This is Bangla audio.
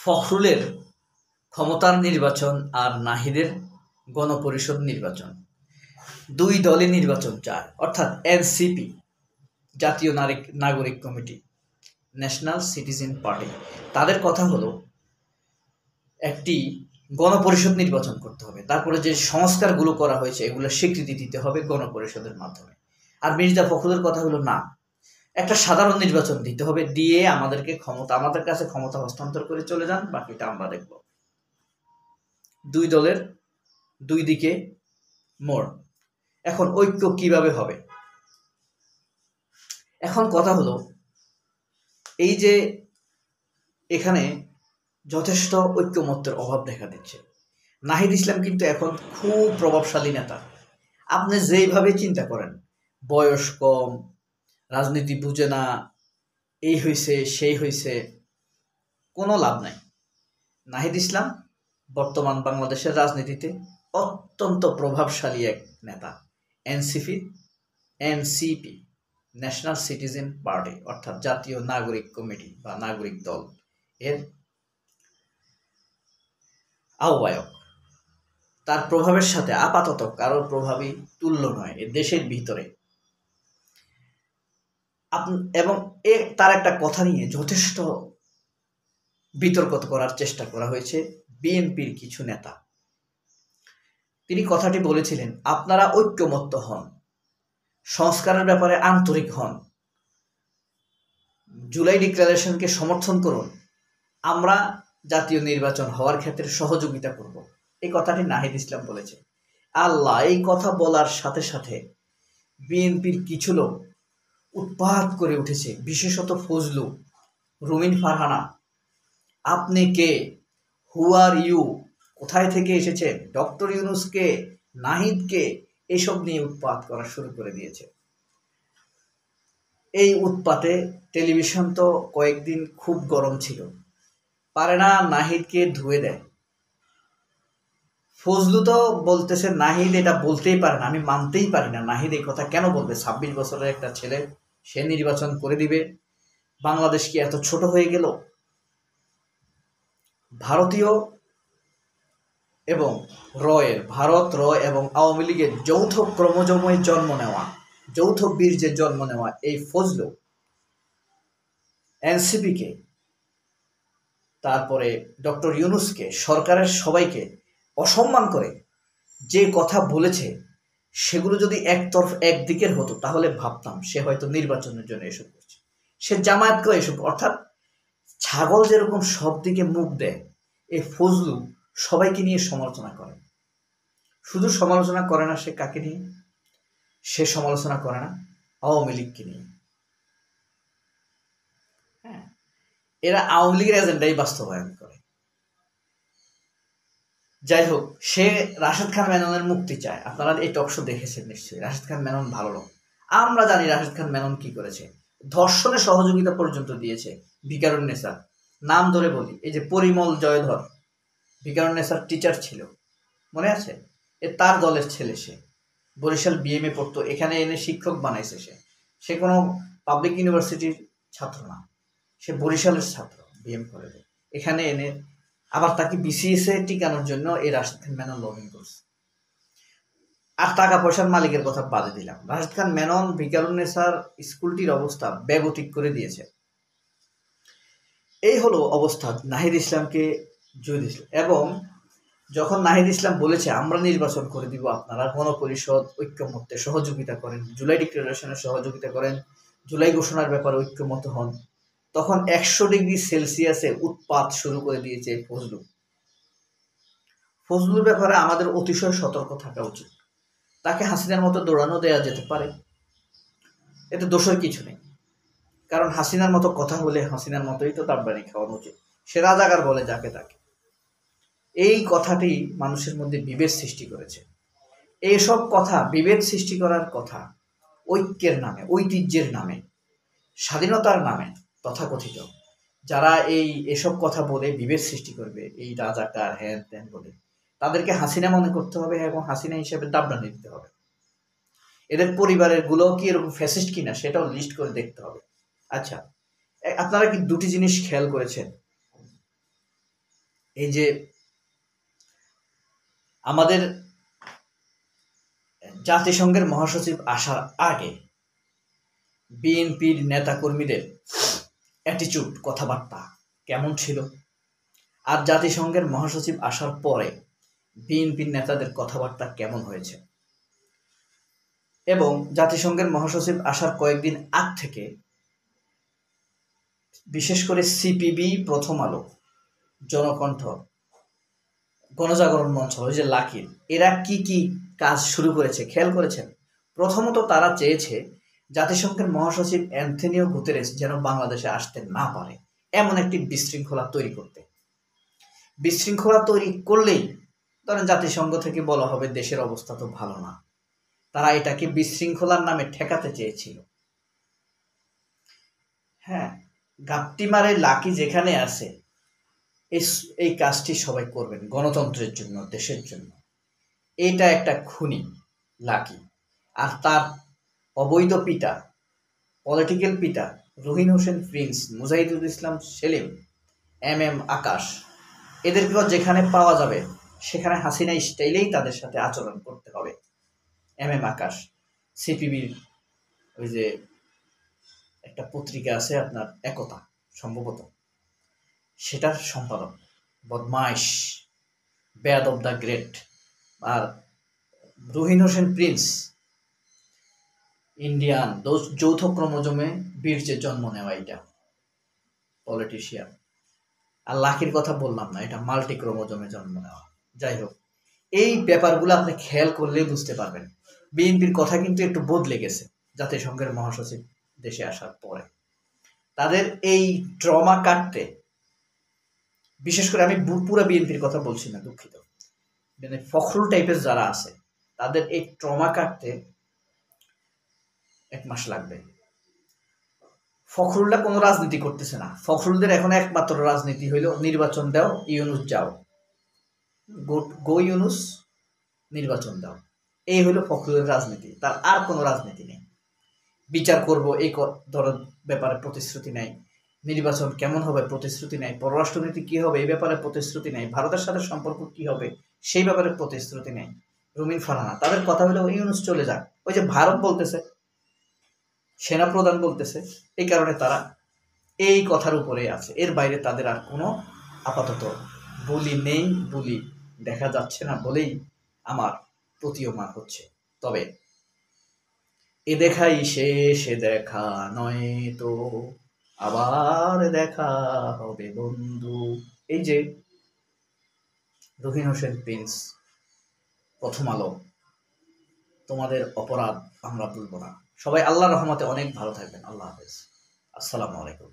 ফখরুলের ক্ষমতার নির্বাচন আর নাহিদের গণপরিষদ নির্বাচন, দুই দলই নির্বাচন চায়, অর্থাৎ এনসিপি জাতীয় নাগরিক কমিটি, ন্যাশনাল সিটিজেন পার্টি, তাদের কথা হলো একটি গণপরিষদ নির্বাচন করতে হবে, তারপরে যে সংস্কারগুলো করা হয়েছে এগুলো স্বীকৃতি দিতে হবে গণপরিষদের মাধ্যমে। আর মির্জা ফখরুলের কথা হলো না, একটা সাধারণ নির্বাচন দিতে হবে, দিয়ে আমাদের কাছে ক্ষমতা হস্তান্তর করে চলে যান, বাকিটা আমরা দেখব। দুই দলের দুই দিকে মোড়। এখন ঐক্য কিভাবে হবে? এখন কথা হলো এই যে এখানে যথেষ্ট ঐক্যমত্যের অভাব দেখা দিচ্ছে। নাহিদ ইসলাম কিন্তু এখন খুব প্রভাবশালী নেতা। আপনি যেইভাবে চিন্তা করেন, বয়স কম, রাজনীতি বুঝে না, এই হয়েছে সেই হয়েছে, কোনো লাভ নাই। নাহিদ ইসলাম বর্তমান বাংলাদেশের রাজনীতিতে অত্যন্ত প্রভাবশালী এক নেতা। এনসিপি ন্যাশনাল সিটিজেন পার্টি, অর্থাৎ জাতীয় নাগরিক কমিটি বা নাগরিক দল, এর আহ্বায়ক। তার প্রভাবের সাথে আপাতত কারোর প্রভাবই তুল্য নয় এ দেশের ভিতরে। এবং তার একটা কথা নিয়ে যথেষ্ট বিতর্ক করার চেষ্টা করা হয়েছে বিএনপির কিছু নেতা। তিনি কথাটি বলেছিলেন, আপনারা ঐক্যমত্য হন, সংস্কারের ব্যাপারে আন্তরিক হন, জুলাই ডিক্লারেশনকে সমর্থন করুন, আমরা জাতীয় নির্বাচন হওয়ার ক্ষেত্রে সহযোগিতা করব। এই কথাটি নাহিদ ইসলাম বলেছে। আল্লাহ, এই কথা বলার সাথে সাথে বিএনপির কিছু লোক উৎপাত করে উঠেছে, বিশেষত ফজলু, রুমিন ফারহানা। আপনি কে? হু আর ইউ? কোথায় থেকে এসেছেন? ডক্টর ইউনূসকে, নাহিদকে, এসব নিয়ে উৎপাত করা শুরু করে দিয়েছে। এই উৎপাতে টেলিভিশন তো কয়েকদিন খুব গরম ছিল, পারে না নাহিদকে ধুয়ে দেয়। ফজলু তো বলতেছে নাহিদ এটা বলতেই পারে না, আমি মানতেই পারি না, নাহিদ এই কথা কেন বলবে? 26 বছরের একটা ছেলে, সে নির্বাচন করে দিবে, বাংলাদেশ কি এত ছোট হয়ে গেল? ভারতীয় এবং ভারত এবং আওয়ামী লীগের যৌথ ক্রোমোজোমে জন্ম নেওয়া, যৌথ বীর্যে জন্ম নেওয়া এই ফজলু এনসিপিকে, তারপরে ডক্টর ইউনূসকে, সরকারের সবাইকে অসম্মান করে যে কথা বলেছে, সেগুলো যদি একদিকের হতো তাহলে ভাবতাম সে হয়তো নির্বাচনের জন্য এসব করছে। সে জামায়াতকে এসব, অর্থাৎ ছাগল যেরকম সব দিকে মুখ দেয়, এই ফজলু সবাইকে নিয়ে সমালোচনা করে। শুধু সমালোচনা করে না, সে কাকে নিয়ে? সে সমালোচনা করে না আওয়ামী লীগকে নিয়ে। হ্যাঁ, এরা আওয়ামী লীগের এজেন্ডাই বাস্তবায়ন করে। যাই হোক, সে রাশেদ খান মেননের মুক্তি চায়। আপনারা এই টকশো দেখেছেন নিশ্চয়ই। রাশেদ খান মেনন ভালো লোক, আমরা জানি রাশেদ খান মেনন কি করেছে। ধর্ষণে সহযোগিতা পর্যন্ত দিয়েছে ভিকারুননিসা। নাম ধরে বলি, এই যে পরিমল জয়ধর, ভিকারুননিসার টিচার ছিল, মনে আছে? তার দলের ছেলে। সে বরিশাল বিএমএ পড়তো, এখানে এনে শিক্ষক বানাইছে। সে কোনো পাবলিক ইউনিভার্সিটির ছাত্র না, সে বরিশালের ছাত্র, বিএম কলেজে। এখানে এনে আবার তাকে বিসিএস এ টিকানোর জন্য এই রাশেদ খান মেনন লবিং করছে। আর টাকা পয়সার মালিকের কথা বাদে দিলাম, রাশেদ খান মেনন ভিকারুননিসার স্কুলটির অবস্থা বেগতিক করে দিয়েছে। এই হলো অবস্থা নাহিদ ইসলামকে জয় দিয়েছিল। এবং যখন নাহিদ ইসলাম বলেছে আমরা নির্বাচন করে দিব, আপনারা গণপরিষদ ঐক্যমত্যে সহযোগিতা করেন, জুলাই ডিক্লারেশনে সহযোগিতা করেন, জুলাই ঘোষণার ব্যাপারে ঐক্যমত হন, তখন 100 ডিগ্রি সেলসিয়াসে উৎপাত শুরু করে দিয়েছে ফজলুর ব্যাপারে আমাদের অতিশয় সতর্ক থাকা উচিত। তাকে হাসিনার মতো দৌড়ানো দেওয়া যেতে পারে, এতে দোষের কিছু নেই, কারণ হাসিনার মতো কথা বলে হাসিনার মতোই তো তার বাড়ি খাওয়ানো উচিত। সে রাজাকার বলে যাকে তাকে। এই কথাটি মানুষের মধ্যে বিভেদ সৃষ্টি করেছে। এইসব কথা, বিভেদ সৃষ্টি করার কথা, ঐক্যের নামে, ঐতিহ্যের নামে, স্বাধীনতার নামে তথাকথিত যারা এসব কথা বলে বিভেদ সৃষ্টি করবে, এই রাজাকার হ্যান ত্যান বলে, তাদেরকে হাসিনা মনে করতে হবে এবং হাসিনা হিসেবে দাবদানি দিতে হবে। এদের পরিবারের গুলো কি এরকম ফ্যাসিস্ট কিনা সেটাও লিস্ট করে দেখতে হবে। আচ্ছা, আপনারা কি দুটি জিনিস খেয়াল করেছেন? এই যে আমাদের জাতিসংঘের মহাসচিব আসার আগে বিএনপির নেতাকর্মীদের অ্যাটিচিউড, কথাবার্তা কেমন ছিল, আর জাতিসংঘের মহাসচিব আসার পরে বিএনপির নেতাদের কথাবার্তা কেমন হয়েছে, এবং জাতিসংঘের মহাসচিব আসার কয়েকদিন আগ থেকে বিশেষ করে সিপিবি, প্রথম আলো, জনকণ্ঠ, গণজাগরণ মঞ্চ, ওই যে লাকির, এরা কি কি কাজ শুরু করেছে খেয়াল করেছেন? প্রথমত তারা চেয়েছে জাতিসংঘের মহাসচিব অ্যান্থনিও গুতেরেস যেন বাংলাদেশে আসতে না পারে, এমন একটি বিশৃঙ্খলা তৈরি করতে। বিশৃঙ্খলা তৈরি করলেই ধরেন জাতিসংঘ থেকে বলা হবে দেশের অবস্থা তো ভালো না, তারা এটাকে বিশৃঙ্খলার নামে ঠেকাতে চেয়েছিল। হ্যাঁ, গাপটি মারে লাকি যেখানে আছে, এই কাজটি সবাই করবেন গণতন্ত্রের জন্য, দেশের জন্য। এটা একটা খুনি লাকি, আর তার অবৈধ পিতা, পলিটিক্যাল পিতা রহিন হোসেন প্রিন্স, মুজাহিদুল ইসলাম সেলিম, এম আকাশ, এদেরকেও যেখানে পাওয়া যাবে সেখানে হাসিনা স্টাইলেই তাদের সাথে আচরণ করতে হবে। এম আকাশ সিপিবির ওই যে একটা পত্রিকা আছে আপনার একতা, সম্ভবত সেটার সম্পাদক, বদমাইশ, ব্যাড অব দ্য গ্রেট। আর রহিন হোসেন প্রিন্স ইন্ডিয়ান যৌথ ক্রোমোজোমে বীর্যের জন্ম নেওয়া, এটা পলিটিশিয়ান। আর লাকির কথা বললাম না, এটা মাল্টি ক্রোমোজোমে জন্ম নেওয়া। যাই হোক, এই ব্যাপারগুলো আপনি খেয়াল করলেই বুঝতে পারবেন বিএনপির কথা কিন্তু একটু বদলে গেছে জাতিসংঘের মহাসচিব দেশে আসার পরে। তাদের এই ট্রমা কাটতে, বিশেষ করে আমি পুরো বিএনপির কথা বলছি না, দুঃখিত, মানে ফখরুল টাইপের যারা আছে তাদের এই ট্রমা কাটতে 1 মাস লাগবে। ফখরুলরা কোনো রাজনীতি করতেছে না, ফখরুলদের এখন একমাত্র রাজনীতি হইল নির্বাচন দাও, ইউনুস যাও, গো ইউনুস, নির্বাচন দাও, এই হলো ফখরুলের রাজনীতি। তার আর কোনো রাজনীতি নেই। বিচার করব এই ধরনের ব্যাপারে প্রতিশ্রুতি নাই, নির্বাচন কেমন হবে প্রতিশ্রুতি নাই, পররাষ্ট্রনীতি কি হবে এই ব্যাপারে প্রতিশ্রুতি নাই, ভারতের সাথে সম্পর্ক কি হবে সেই ব্যাপারে প্রতিশ্রুতি নেই। রুমিন ফারহানা, তাদের কথা হলো ইউনুস চলে যাক, ওই যে ভারত বলতেছে, সেনা প্রধান বলতেছে, এই কারণে তারা এই কথার উপরে আছে। এর বাইরে তাদের আর কোনো আপাতত বলি নেই, বলি দেখা যাচ্ছে না বলেই আমার প্রতীয়মান হচ্ছে। তবে এ দেখাই শেষ, এ দেখা নয় তো আবার দেখা হবে বন্ধু। এই যে রহিন হোসেন প্রিন্স, প্রথম আলো, তোমাদের অপরাধ আমরা ভুলব না। সবাই আল্লাহর রহমতে অনেক ভালো থাকবেন। আল্লাহ হাফেজ, আসসালামু আলাইকুম।